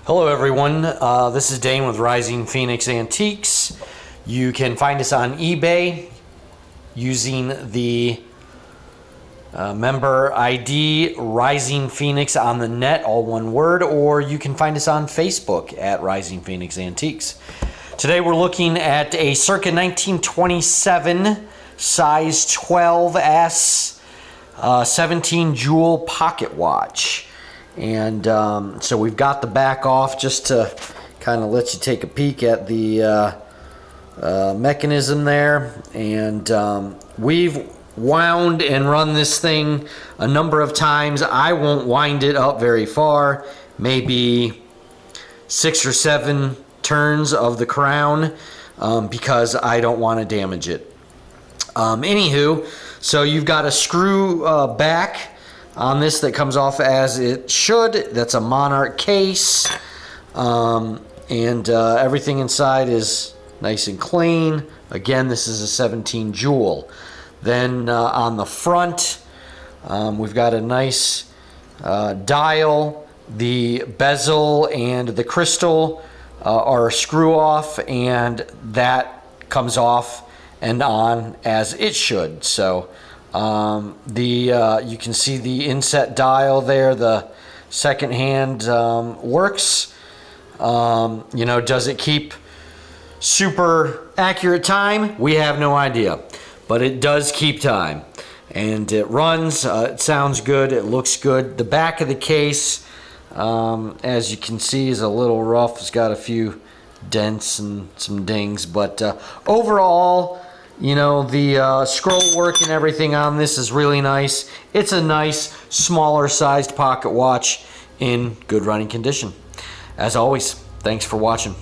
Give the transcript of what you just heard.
Hello everyone, this is Dane with Rising Phoenix Antiques. You can find us on eBay using the member ID Rising Phoenix on the net, all one word, or you can find us on Facebook at Rising Phoenix Antiques. Today we're looking at a circa 1927 size 12S 17 jewel pocket watch. And so we've got the back off just to kind of let you take a peek at the mechanism there. And we've wound and run this thing a number of times. I won't wind it up very far, maybe 6 or 7 turns of the crown, because I don't want to damage it. Anywho, so you've got a screw back on this that comes off as it should. That's a Monarch case, and everything inside is nice and clean. Again, this is a 17 jewel. Then on the front, we've got a nice dial. The bezel and the crystal are screw off, and that comes off and on as it should. So you can see the inset dial there. The second hand works. Does it keep super accurate time? We have no idea, but it does keep time, and it runs. It sounds good. It looks good. The back of the case, as you can see, is a little rough. It's got a few dents and some dings, but overall, the scroll work and everything on this is really nice. It's a nice, smaller sized pocket watch in good running condition. As always, thanks for watching.